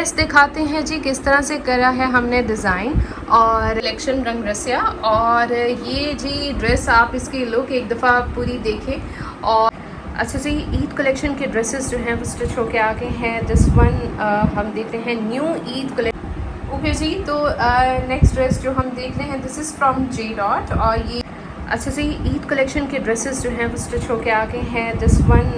इस दिखाते हैं जी किस तरह से करा है हमने डिज़ाइन और कलेक्शन रंग रसिया। और ये जी ड्रेस आप इसकी लुक एक दफ़ा पूरी देखें। और अच्छा जी ईद कलेक्शन के ड्रेसेस जो हैं वो स्टिच होके आ गए हैं। दिस वन हम देखते हैं न्यू ईद कलेक्शन। ओके जी, तो नेक्स्ट ड्रेस जो हम देख रहे हैं this is from J dot. और ये अच्छा जी ईद कलेक्शन के ड्रेसेस जो हैं वो स्टिच होके आ गए हैं। दिस वन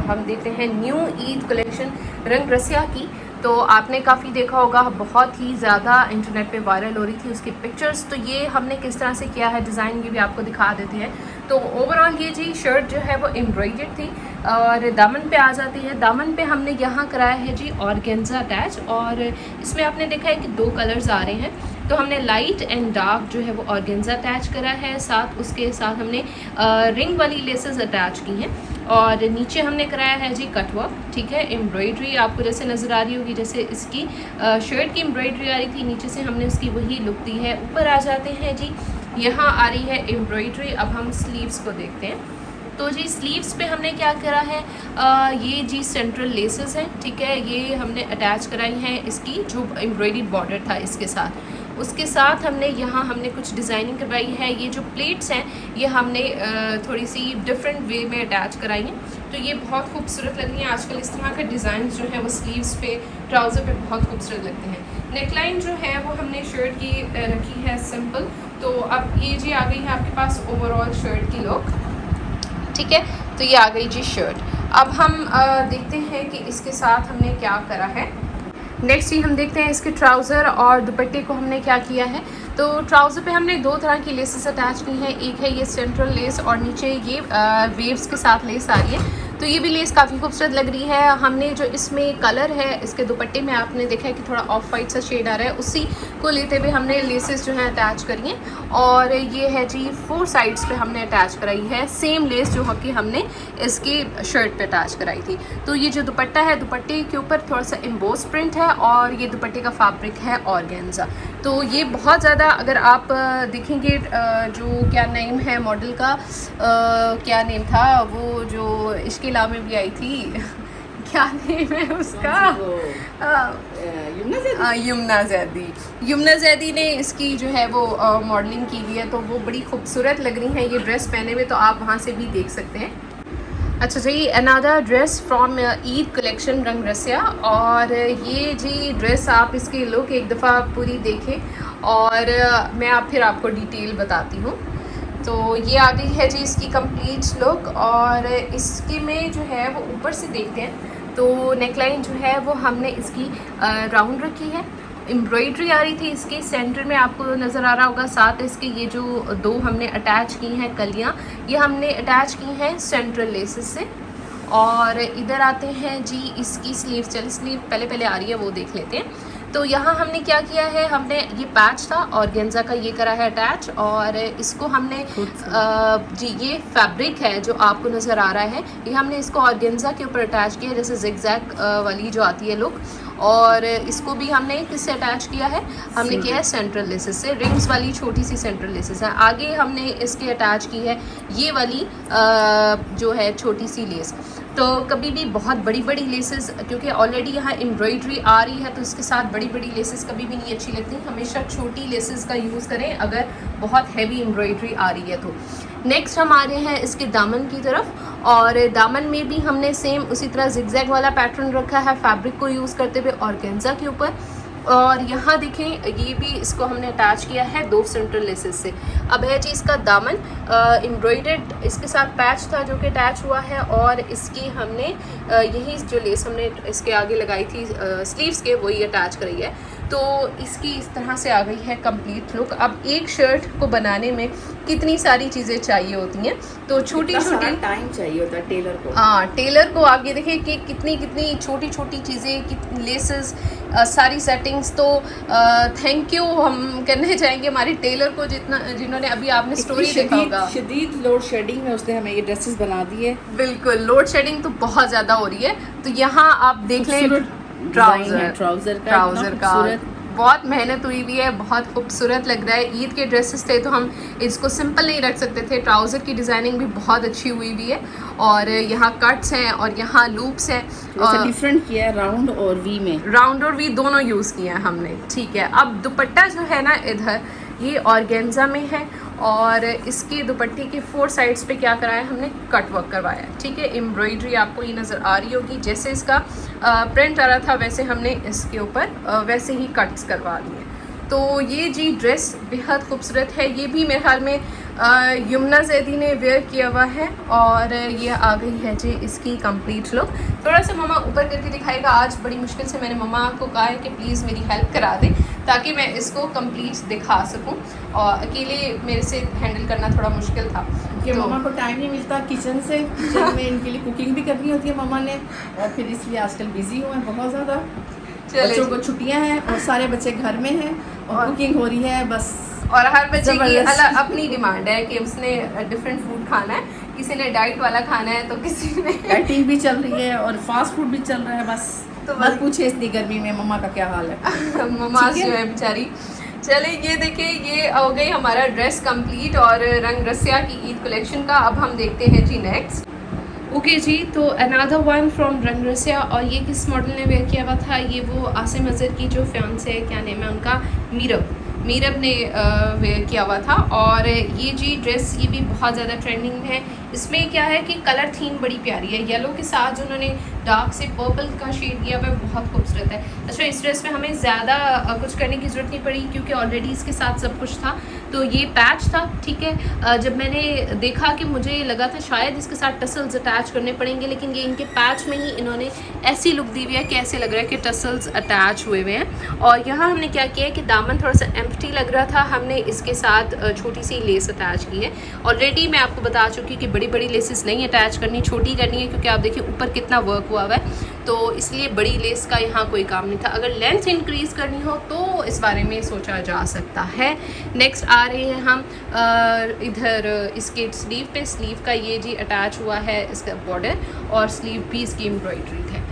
हम देखते हैं न्यू ईद कलेक्शन रंग रसिया की। तो आपने काफ़ी देखा होगा, बहुत ही ज़्यादा इंटरनेट पे वायरल हो रही थी उसकी पिक्चर्स। तो ये हमने किस तरह से किया है डिज़ाइन, ये भी आपको दिखा देते हैं। तो ओवरऑल ये जी शर्ट जो है वो एम्ब्रॉयडर्ड थी और दामन पे आ जाती है। दामन पे हमने यहाँ कराया है जी ऑर्गेन्जा अटैच। और इसमें आपने देखा है कि 2 कलर्स आ रहे हैं। तो हमने लाइट एंड डार्क जो है वो ऑर्गेन्जा अटैच करा है, साथ उसके साथ हमने रिंग वाली लेसेस अटैच की हैं। और नीचे हमने कराया है जी कटवर्क, ठीक है। एम्ब्रॉयडरी आपको जैसे नज़र आ रही होगी, जैसे इसकी शर्ट की एम्ब्रॉयडरी आ रही थी, नीचे से हमने उसकी वही लुक दी है। ऊपर आ जाते हैं जी, यहाँ आ रही है एम्ब्रॉयडरी। अब हम स्लीव्स को देखते हैं। तो जी स्लीव्स पे हमने क्या करा है, ये जी सेंट्रल लेसेस हैं, ठीक है। ये हमने अटैच कराई हैं इसकी जो एम्ब्रॉयडरी बॉर्डर था इसके साथ। उसके साथ हमने यहाँ हमने कुछ डिज़ाइनिंग करवाई है। ये जो प्लेट्स हैं ये हमने थोड़ी सी डिफरेंट वे में अटैच कराई हैं। तो ये बहुत खूबसूरत लग रही हैं। आजकल इस तरह के डिज़ाइन जो है वो स्लीव्स पे, ट्राउज़र पे बहुत खूबसूरत लगते हैं। नेकलाइन जो है वो हमने शर्ट की रखी है सिंपल। तो अब ये जी आ गई है आपके पास ओवरऑल शर्ट की लुक, ठीक है। तो ये आ गई जी शर्ट। अब हम देखते हैं कि इसके साथ हमने क्या करा है। नेक्स्ट ही हम देखते हैं इसके ट्राउज़र और दुपट्टे को हमने क्या किया है। तो ट्राउज़र पे हमने 2 तरह की लेसेस अटैच की हैं। एक है ये सेंट्रल लेस और नीचे ये वेव्स के साथ लेस आ रही है। तो ये भी लेस काफ़ी खूबसूरत लग रही है। हमने जो इसमें कलर है इसके दुपट्टे में आपने देखा है कि थोड़ा ऑफ वाइट सा शेड आ रहा है, उसी को लेते हुए हमने लेसेस जो हैं अटैच करी हैं। और ये है जी 4 साइड्स पे हमने अटैच कराई है सेम लेस जो कि हमने इसकी शर्ट पे अटैच कराई थी। तो ये जो दुपट्टा है, दुपट्टे के ऊपर थोड़ा सा एम्बोस प्रिंट है और ये दुपट्टे का फैब्रिक है ऑर्गेन्जा। तो ये बहुत ज़्यादा, अगर आप देखेंगे जो क्या नेम है मॉडल का, क्या नेम था वो जो इश्क इला में भी आई थी क्या नेम है उसका, यमुना जैदी। यमुना जैदी ने इसकी जो है वो मॉडलिंग की हुई है। तो वो बड़ी खूबसूरत लग रही हैं ये ड्रेस पहने में, तो आप वहाँ से भी देख सकते हैं। अच्छा जी another dress from Eid collection Rang Rasiya. और ये जी ड्रेस आप इसकी लुक एक दफ़ा पूरी देखें और मैं फिर आपको डिटेल बताती हूँ। तो ये आ गई है जी इसकी कंप्लीट लुक। और इसकी में जो है वो ऊपर से देखते हैं तो नेकलाइन जो है वो हमने इसकी राउंड रखी है। एम्ब्रॉयडरी आ रही थी इसके सेंटर में, आपको नज़र आ रहा होगा। साथ इसके ये जो 2 हमने अटैच की हैं कलियाँ, ये हमने अटैच की हैं सेंट्रल लेसेस से। और इधर आते हैं जी इसकी स्लीव, चल स्लीव पहले आ रही है वो देख लेते हैं। तो यहाँ हमने क्या किया है, हमने ये पैच था ऑर्गेन्जा का, ये करा है अटैच। और इसको हमने जी ये फैब्रिक है जो आपको नज़र आ रहा है, ये हमने इसको ऑर्गेन्जा के ऊपर अटैच किया जैसे जिगजैग वाली जो आती है लुक। और इसको भी हमने किससे अटैच किया है, हमने किया है सेंट्रल लेसेस से। रिंग्स वाली छोटी सी सेंट्रल लेसेस है। आगे हमने इसके अटैच की है ये वाली जो है छोटी सी लेस। तो कभी भी बहुत बड़ी बड़ी लेसेस, क्योंकि ऑलरेडी यहाँ एम्ब्रॉयडरी आ रही है, तो इसके साथ बड़ी बड़ी लेसेस कभी भी नहीं अच्छी लगती। हमेशा छोटी लेसेस का यूज़ करें अगर बहुत हैवी एम्ब्रॉयडरी आ रही है तो। नेक्स्ट हम आ रहे हैं इसके दामन की तरफ। और दामन में भी हमने सेम उसी तरह जिगजैग वाला पैटर्न रखा है फैब्रिक को यूज़ करते हुए ऑर्गेन्जा के ऊपर। और यहाँ देखें ये भी इसको हमने अटैच किया है 2 सेंट्रल लेसेस से। अब है जी इसका दामन एम्ब्रॉयडर्ड, इसके साथ पैच था जो कि अटैच हुआ है। और इसकी हमने यही जो लेस हमने इसके आगे लगाई थी स्लीव्स के, वही अटैच करी है। तो इसकी इस तरह से आ गई है कंप्लीट लुक। अब एक शर्ट को बनाने में कितनी सारी चीज़ें चाहिए होती हैं, तो छोटी छोटी टाइम चाहिए होता है टेलर को। हाँ, टेलर को आप ये देखिए कि कितनी कितनी छोटी छोटी चीज़ें, लेसेस, सारी सेटिंग्स। तो थैंक यू हम करने चाहेंगे हमारे टेलर को जिन्होंने अभी आपने स्टोरी देखा होगा, शदीद लोड शेडिंग में उसने हमें ये ड्रेसेस बना दी है। बिल्कुल लोड शेडिंग तो बहुत ज़्यादा हो रही है। तो यहाँ आप देख लें ट्राउज़र का बहुत मेहनत हुई हुई है, बहुत खूबसूरत लग रहा है। ईद के ड्रेसेस थे तो हम इसको सिंपल नहीं रख सकते थे। ट्राउज़र की डिज़ाइनिंग भी बहुत अच्छी हुई हुई है और यहाँ कट्स हैं और यहाँ लूप्स हैं। डिफरेंट किया है राउंड और वी में, राउंड और वी दोनों यूज़ किए हैं हमने, ठीक है। अब दुपट्टा जो है ना इधर ये ऑर्गेन्जा में है और इसके दुपट्टे के 4 साइड्स पे क्या कराया हमने, कट वर्क करवाया, ठीक है। एम्ब्रॉयडरी आपको ये नज़र आ रही होगी, जैसे इसका प्रिंट आ रहा था वैसे हमने इसके ऊपर वैसे ही कट्स करवा दिए। तो ये जी ड्रेस बेहद खूबसूरत है। ये भी मेरे ख्याल में यमुना जैदी ने वेयर किया हुआ है और ये आ गई है जी इसकी कंप्लीट लुक। थोड़ा सा मम्मा ऊपर करके दिखाएगा। आज बड़ी मुश्किल से मैंने मम्मा को कहा है कि प्लीज़ मेरी हेल्प करा दें ताकि मैं इसको कंप्लीट दिखा सकूं, और अकेले मेरे से हैंडल करना थोड़ा मुश्किल था कि तो मम्मा को टाइम नहीं मिलता किचन से, किचन में इनके लिए कुकिंग भी करनी होती है मम्मा ने, और फिर इसलिए आजकल बिजी हुए हैं बहुत ज़्यादा। बच्चों को छुट्टियां हैं और सारे बच्चे घर में हैं और कुकिंग हो रही है बस। और हर बच्चे की अलग अपनी डिमांड है कि उसने डिफरेंट फूड खाना है, किसी ने डाइट वाला खाना है तो किसी ने डाइटिंग भी चल रही है और फास्ट फूड भी चल रहा है। बस तो मत पूछे इतनी गर्मी में मम्मा का क्या हाल है। मम्मा जो है बेचारी। चले ये देखिए ये हो गई हमारा ड्रेस कंप्लीट और रंग रसिया की ईद कलेक्शन का। अब हम देखते हैं जी नेक्स्ट। ओके जी, तो अनदर वन फ्रॉम रंग रसिया, और ये किस मॉडल ने वेयर किया हुआ था, ये वो आसिम अजहर की जो फियांसे है, क्या नाम है उनका, मीरब ने वेयर किया हुआ था। और ये जी ड्रेस ये भी बहुत ज़्यादा ट्रेंडिंग में है। इसमें क्या है कि कलर थीम बड़ी प्यारी है, येलो के साथ जो उन्होंने डार्क से पर्पल का शेड दिया हुआ है बहुत खूबसूरत है। अच्छा, इस ड्रेस में हमें ज़्यादा कुछ करने की ज़रूरत नहीं पड़ी क्योंकि ऑलरेडी इसके साथ सब कुछ था। तो ये पैच था, ठीक है। जब मैंने देखा कि मुझे लगा था शायद इसके साथ टसल्स अटैच करने पड़ेंगे, लेकिन ये इनके पैच में ही इन्होंने ऐसी लुक दी हुई है कि ऐसे लग रहा है कि टसल्स अटैच हुए हुए हैं। और यहाँ हमने क्या किया है कि दामन थोड़ा सा एम्प्टी लग रहा था, हमने इसके साथ छोटी सी लेस अटैच की है। ऑलरेडी मैं आपको बता चुकी कि बड़ी बड़ी लेसेस नहीं अटैच करनी, छोटी करनी है, क्योंकि आप देखिए ऊपर कितना वर्क हुआ हुआ है, तो इसलिए बड़ी लेस का यहाँ कोई काम नहीं था। अगर लेंथ इंक्रीज़ करनी हो तो इस बारे में सोचा जा सकता है। नेक्स्ट आ रहे हैं हम इधर इसके स्लीव पे। स्लीव का ये जी अटैच हुआ है इसका बॉर्डर, और स्लीव भी इसकी एम्ब्रॉयड्री है।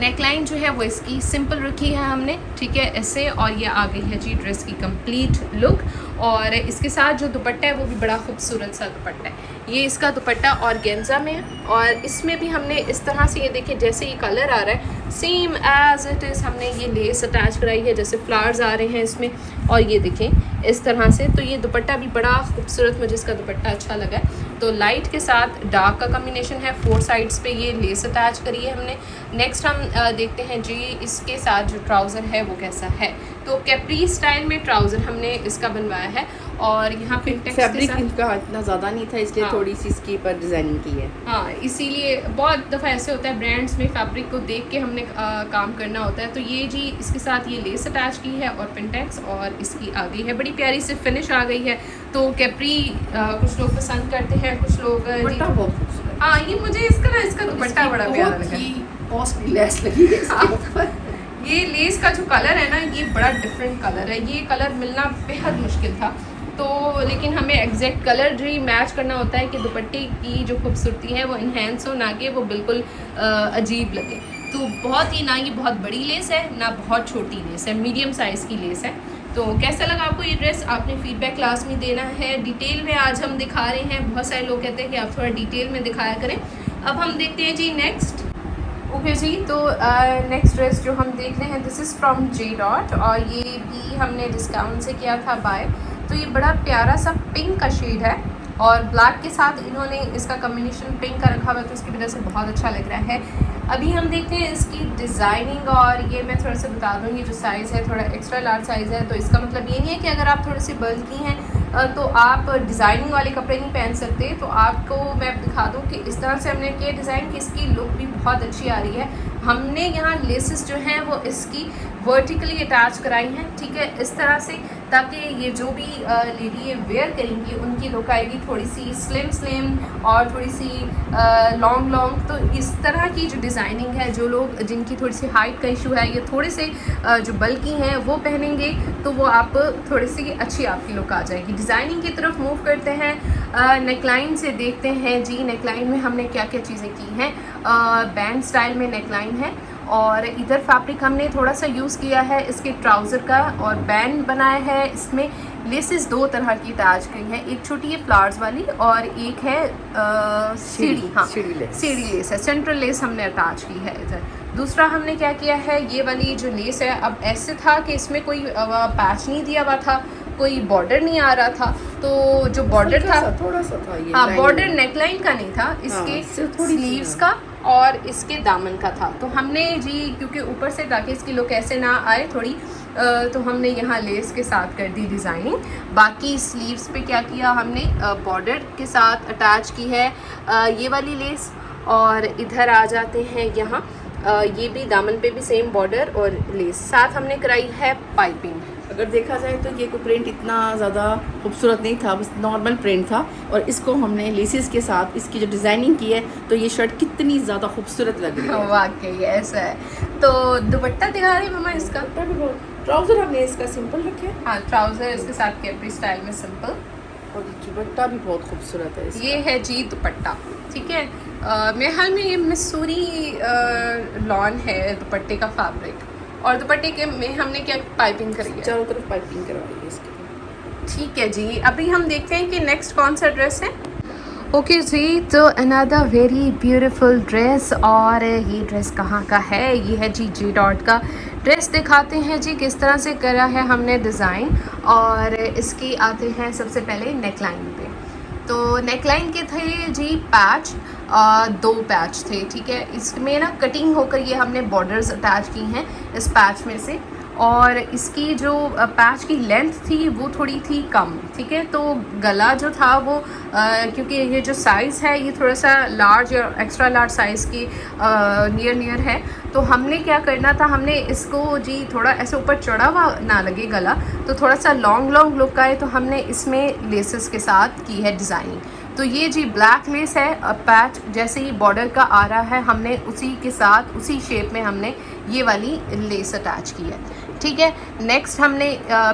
नेकलाइन जो है वो इसकी सिंपल रखी है हमने, ठीक है, ऐसे। और ये आ गई है जी ड्रेस की कंप्लीट लुक। और इसके साथ जो दुपट्टा है वो भी बड़ा खूबसूरत सा दुपट्टा है। ये इसका दुपट्टा ऑर्गेन्जा में है, और इसमें भी हमने इस तरह से, ये देखिए जैसे ये कलर आ रहा है सेम एज इट इज़, हमने ये लेस अटैच कराई है, जैसे फ्लावर्स आ रहे हैं इसमें, और ये देखें इस तरह से। तो ये दुपट्टा भी बड़ा खूबसूरत, मुझे इसका दुपट्टा अच्छा लगा है। तो लाइट के साथ डार्क का कॉम्बिनेशन है, 4 साइड्स पे ये लेस अटैच करी है हमने। नेक्स्ट हम देखते हैं जी इसके साथ जो ट्राउज़र है वो कैसा है। तो कैप्री स्टाइल में ट्राउज़र हमने इसका बनवाया है, और यहाँ पे फैब्रिक इनका इतना ज़्यादा नहीं था, इसलिए हाँ। थोड़ी सी इसकी पर डिज़ाइनिंग की है। हाँ, इसीलिए बहुत दफ़ा ऐसे होता है ब्रांड्स में फैब्रिक को देख के हमने काम करना होता है। तो ये जी इसके साथ ये लेस अटैच की है और पिंटेक्स, और इसकी आ गई है बड़ी प्यारी से फिनिश आ गई है। तो कैप्री कुछ लोग पसंद करते हैं, कुछ लोग हाँ, ये मुझे इसका दुपट्टा बड़ा प्यारा लगा, कॉस्टली लेस लगी है इसके ऊपर। ये लेस का जो कलर है ना ये बड़ा डिफरेंट कलर है, ये कलर मिलना बेहद मुश्किल था। तो लेकिन हमें एग्जैक्ट कलर जो मैच करना होता है कि दुपट्टे की जो खूबसूरती है वो इन्हेंस हो, ना कि वो बिल्कुल अजीब लगे। तो बहुत ही, ना ये बहुत बड़ी लेस है ना बहुत छोटी लेस है, मीडियम साइज़ की लेस है। तो कैसा लगा आपको ये ड्रेस, आपने फीडबैक क्लास में देना है। डिटेल में आज हम दिखा रहे हैं, बहुत सारे लोग कहते हैं कि आप थोड़ा डिटेल में दिखाया करें। अब हम देखते हैं जी नेक्स्ट। ओके जी, तो नेक्स्ट ड्रेस जो हम देख रहे हैं this is from J dot, और ये भी हमने डिस्काउंट से किया था बाय। तो ये बड़ा प्यारा सा पिंक का शेड है, और ब्लैक के साथ इन्होंने इसका कॉम्बिनेशन पिंक का रखा हुआ है, तो इसकी वजह से बहुत अच्छा लग रहा है। अभी हम देखते हैं इसकी डिज़ाइनिंग, और ये मैं थोड़ा सा बता दूँगी जो साइज़ है थोड़ा एक्स्ट्रा लार्ज साइज़ है। तो इसका मतलब ये नहीं है कि अगर आप थोड़े से बल्की हैं तो आप डिज़ाइनिंग वाले कपड़े नहीं पहन सकते। तो आपको मैं दिखा दूँ कि इस तरह से हमने किया डिज़ाइन कि इसकी लुक भी बहुत अच्छी आ रही है। हमने यहाँ लेसेस जो हैं वो इसकी वर्टिकली अटैच कराई हैं, ठीक है, इस तरह से, ताकि ये जो भी लेडी ये वेयर करेंगी उनकी लुक आएगी थोड़ी सी स्लिम और थोड़ी सी लॉन्ग। तो इस तरह की जो डिज़ाइनिंग है, जो लोग जिनकी थोड़ी सी हाइट का इशू है, ये थोड़े से जो बल्कि हैं वो पहनेंगे तो वो आप थोड़ी सी अच्छी आपकी लुक आ जाएगी। डिज़ाइनिंग की तरफ मूव करते हैं, नेकलाइन से देखते हैं जी नेकलाइन में हमने क्या क्या चीज़ें की हैं। बैंड स्टाइल में नेकलाइन है, और इधर फैब्रिक हमने थोड़ा सा यूज़ किया है इसके ट्राउज़र का और बैंड बनाया है। इसमें लेसेस दो तरह की अटैच की हैं, एक छोटी है फ्लावर्स वाली और एक है सीढ़ी, हाँ सीढ़ी लेस है, सेंट्रल लेस हमने अटैच की है इधर। दूसरा हमने क्या किया है, ये वाली जो लेस है, अब ऐसे था कि इसमें कोई पैच नहीं दिया हुआ था, कोई बॉर्डर नहीं आ रहा था, तो जो बॉर्डर था थोड़ा सा था ये, हाँ बॉर्डर नेकलाइन का नहीं था, इसके स्लीव्स का और इसके दामन का था। तो हमने जी क्योंकि ऊपर से ताकि इसकी लुक ऐसे ना आए थोड़ी, तो हमने यहाँ लेस के साथ कर दी डिज़ाइनिंग। बाकी स्लीव्स पे क्या किया हमने, बॉर्डर के साथ अटैच की है ये वाली लेस। और इधर आ जाते हैं यहाँ, ये भी दामन पे भी सेम बॉर्डर और लेस, साथ हमने कराई है पाइपिंग। अगर देखा जाए तो ये कोई प्रिंट इतना ज़्यादा खूबसूरत नहीं था, बस नॉर्मल प्रिंट था, और इसको हमने लेसेस के साथ इसकी जो डिज़ाइनिंग की है तो ये शर्ट कितनी ज़्यादा खूबसूरत लग रही है। वाकई ऐसा है। तो दुपट्टा दिखा रही मम्मा इसका, ट्राउज़र हमने इसका सिंपल रखे, हाँ ट्राउज़र इसके साथ कैप्री स्टाइल में सिंपल, और दुपट्टा भी बहुत खूबसूरत है इसका। ये है जी दुपट्टा, ठीक है। मेरे ख्याल में ये मिसूरी लॉन है दुपट्टे का फैब्रिक, और दुपट्टे के में हमने क्या पाइपिंग करी है, चारों तरफ पाइपिंग करवाई है इसकी। ठीक है जी। अभी हम देखते हैं कि नेक्स्ट कौन सा ड्रेस है। ओके जी, तो अनदर वेरी ब्यूटीफुल ड्रेस, और ये ड्रेस कहाँ का है, ये है जी जी डॉट का। ड्रेस दिखाते हैं जी किस तरह से करा है हमने डिज़ाइन, और इसकी आते हैं सबसे पहले नेकलाइन पे। तो नेकलाइन के थे जी पैच, दो पैच थे, ठीक है। इसमें ना कटिंग होकर ये हमने बॉर्डर्स अटैच की हैं इस पैच में से, और इसकी जो पैच की लेंथ थी वो थोड़ी थी कम, ठीक है। तो गला जो था वो क्योंकि ये जो साइज़ है ये थोड़ा सा लार्ज और एक्स्ट्रा लार्ज साइज़ की नियर है, तो हमने क्या करना था, हमने इसको जी थोड़ा ऐसे ऊपर चढ़ा हुआ ना लगे गला, तो थोड़ा सा लॉन्ग लुक आए, तो हमने इसमें लेसेस के साथ की है डिज़ाइनिंग। तो ये जी ब्लैक लेस है, पैच जैसे ही बॉर्डर का आ रहा है हमने उसी के साथ उसी शेप में हमने ये वाली लेस अटैच की है, ठीक है। नेक्स्ट हमने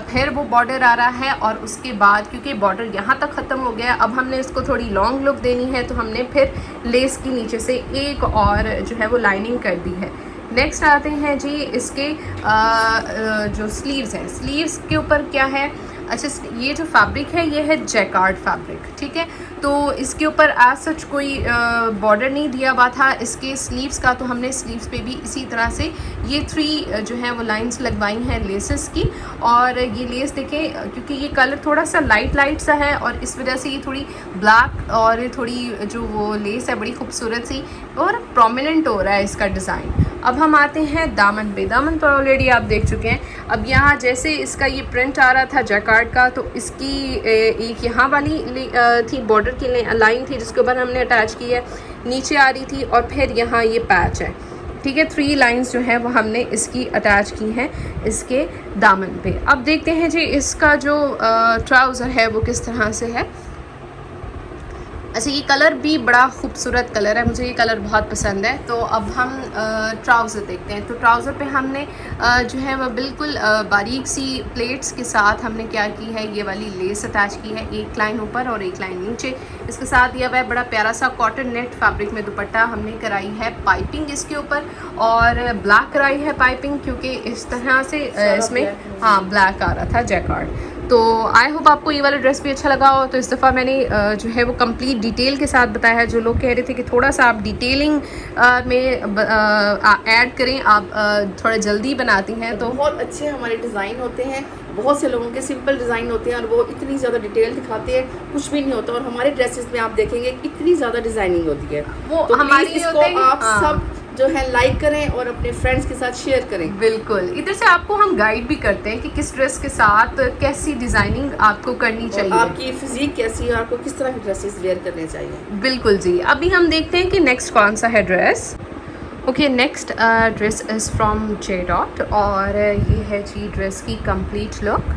फिर वो बॉर्डर आ रहा है, और उसके बाद क्योंकि बॉर्डर यहाँ तक ख़त्म हो गया, अब हमने इसको थोड़ी लॉन्ग लुक देनी है, तो हमने फिर लेस की नीचे से एक और जो है वो लाइनिंग कर दी है। नेक्स्ट आते हैं जी इसके जो स्लीव्स हैं, स्लीव्स के ऊपर क्या है, अच्छा ये जो फैब्रिक है ये है जैकार्ड फैब्रिक, ठीक है। तो इसके ऊपर एज सच कोई बॉर्डर नहीं दिया हुआ था इसके स्लीव्स का, तो हमने स्लीव्स पे भी इसी तरह से ये 3 जो है वो लाइंस लगवाई हैं लेसेस की। और ये लेस देखें क्योंकि ये कलर थोड़ा सा लाइट सा है, और इस वजह से ये थोड़ी ब्लैक और थोड़ी जो वो लेस है बड़ी खूबसूरत सी और प्रोमिनेंट हो रहा है इसका डिज़ाइन। अब हम आते हैं दामन पे। दामन पर ऑलरेडी आप देख चुके हैं। अब यहाँ जैसे इसका ये प्रिंट आ रहा था जैकार्ड का, तो इसकी एक यहाँ वाली थी बॉर्डर की लाइन थी जिसके ऊपर हमने अटैच की है, नीचे आ रही थी, और फिर यहाँ ये पैच है, ठीक है। 3 लाइंस जो है वो हमने इसकी अटैच की हैं इसके दामन पे। अब देखते हैं जी इसका जो ट्राउज़र है वो किस तरह से है। अच्छा ये कलर भी बड़ा खूबसूरत कलर है, मुझे ये कलर बहुत पसंद है। तो अब हम ट्राउज़र देखते हैं। तो ट्राउज़र पे हमने जो है वह बिल्कुल बारीक सी प्लेट्स के साथ हमने क्या की है, ये वाली लेस अटैच की है, एक लाइन ऊपर और एक लाइन नीचे। इसके साथ यह वह बड़ा प्यारा सा कॉटन नेट फैब्रिक में दुपट्टा हमने कराई है पाइपिंग इसके ऊपर, और ब्लैक कराई है पाइपिंग क्योंकि इस तरह से इसमें हाँ ब्लैक आ रहा था जैकार्ड। तो आई होप आपको ये वाला ड्रेस भी अच्छा लगा हो। तो इस दफ़ा मैंने जो है वो कंप्लीट डिटेल के साथ बताया है। जो लोग कह रहे थे कि थोड़ा सा आप डिटेलिंग में ऐड करें, आप थोड़ा जल्दी बनाती हैं, तो बहुत अच्छे हमारे डिज़ाइन होते हैं। बहुत से लोगों के सिंपल डिज़ाइन होते हैं और वो इतनी ज़्यादा डिटेल दिखाते हैं, कुछ भी नहीं होता। और हमारे ड्रेसेस में आप देखेंगे इतनी ज़्यादा डिज़ाइनिंग होती है। वो तो हमारी इसको आप सब जो है लाइक करें और अपने फ्रेंड्स के साथ शेयर करें। बिल्कुल, इधर से आपको हम गाइड भी करते हैं कि किस ड्रेस के साथ कैसी डिज़ाइनिंग आपको करनी चाहिए, आपकी फिजिक कैसी है, आपको किस तरह के ड्रेसेस वेयर करने चाहिए। बिल्कुल जी। अभी हम देखते हैं कि नेक्स्ट कौन सा है dress. Okay, next dress is from J dot, और ये है जी ड्रेस की कंप्लीट लुक,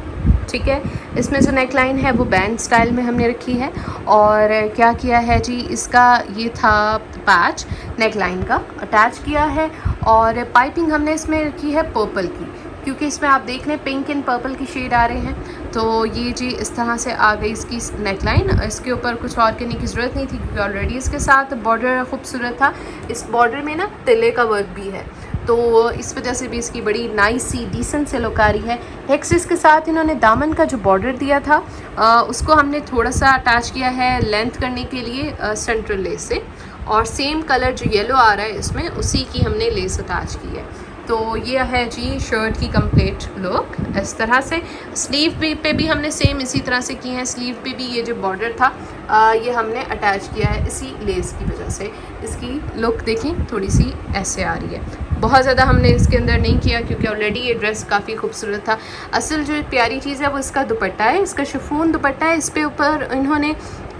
ठीक है। इसमें जो नेकलाइन है वो बैंड स्टाइल में हमने रखी है, और क्या किया है जी, इसका ये था पैच नेकलाइन का अटैच किया है, और पाइपिंग हमने इसमें रखी है पर्पल की, क्योंकि इसमें आप देख लें पिंक एंड पर्पल की शेड आ रहे हैं। तो ये जी इस तरह से आ गई इसकी नेकलाइन। इसके ऊपर कुछ और करने की ज़रूरत नहीं थी क्योंकि ऑलरेडी इसके साथ बॉर्डर खूबसूरत था। इस बॉर्डर में ना तिले का वर्क भी है, तो इस वजह से भी इसकी बड़ी नाइस सी डिसेंट से लुक आ रही है। नेक्स्ट इसके साथ इन्होंने दामन का जो बॉर्डर दिया था उसको हमने थोड़ा सा अटैच किया है लेंथ करने के लिए सेंट्रल लेस से, और सेम कलर जो येलो आ रहा है इसमें उसी की हमने लेस अटैच की है। तो ये है जी शर्ट की कंप्लीट लुक इस तरह से। स्लीव पे भी हमने सेम इसी तरह से की है। स्लीव पे भी ये जो बॉर्डर था ये हमने अटैच किया है इसी लेस की वजह से। इसकी लुक देखें थोड़ी सी ऐसे आ रही है। बहुत ज़्यादा हमने इसके अंदर नहीं किया क्योंकि ऑलरेडी ये ड्रेस काफ़ी खूबसूरत था। असल जो प्यारी चीज़ है वो इसका दुपट्टा है, इसका शिफॉन दुपट्टा है। इस पे ऊपर इन्होंने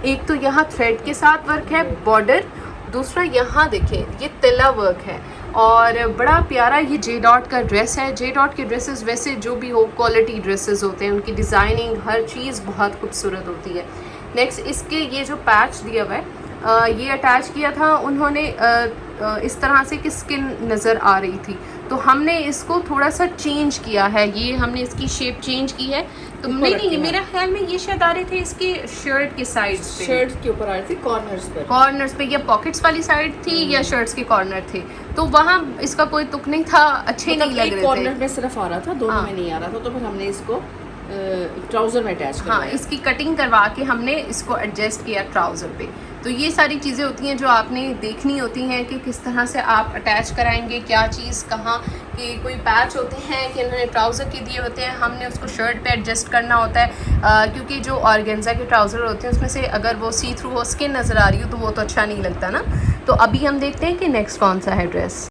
एक तो यहाँ थ्रेड के साथ वर्क है बॉर्डर, दूसरा यहाँ देखें ये तिला वर्क है, और बड़ा प्यारा ये जे डॉट का ड्रेस है। जे डॉट के ड्रेसेस वैसे जो भी हो क्वालिटी ड्रेसेस होते हैं, उनकी डिज़ाइनिंग हर चीज़ बहुत खूबसूरत होती है। नेक्स्ट इसके ये जो पैच दिया हुआ है ये अटैच किया था उन्होंने इस तरह से कि स्किन नज़र आ रही थी, तो हमने इसको थोड़ा सा चेंज किया है। ये हमने इसकी शेप चेंज की है। तो नहीं मेरा ख्याल में ये शायद आ रहे थे इसके शर्ट के साइड्स पे, शर्ट के ऊपर आ रही थी कॉर्नर्स पे या पॉकेट्स वाली साइड थी या शर्ट्स के कॉर्नर थे, तो वहाँ इसका कोई तुक नहीं था, अच्छे नहीं लग रहे थे। कॉर्नर में सिर्फ आ रहा था, दोनों में नहीं आ रहा था, तो फिर हमने इसको ट्राउज़र में अटैच किया। हाँ, इसकी कटिंग करवा के हमने इसको एडजस्ट किया ट्राउज़र पे। तो ये सारी चीज़ें होती हैं जो आपने देखनी होती हैं कि किस तरह से आप अटैच कराएंगे, क्या चीज़ कहाँ, कि कोई पैच होते हैं कि इन्होंने ट्राउज़र के दिए होते हैं, हमने उसको शर्ट पे एडजस्ट करना होता है क्योंकि जो ऑर्गेन्जा के ट्राउज़र होते हैं उसमें से अगर वो सी थ्रू हो, स्किन नज़र आ रही हो तो वो तो अच्छा नहीं लगता ना। तो अभी हम देखते हैं कि नेक्स्ट कौन सा है ड्रेस।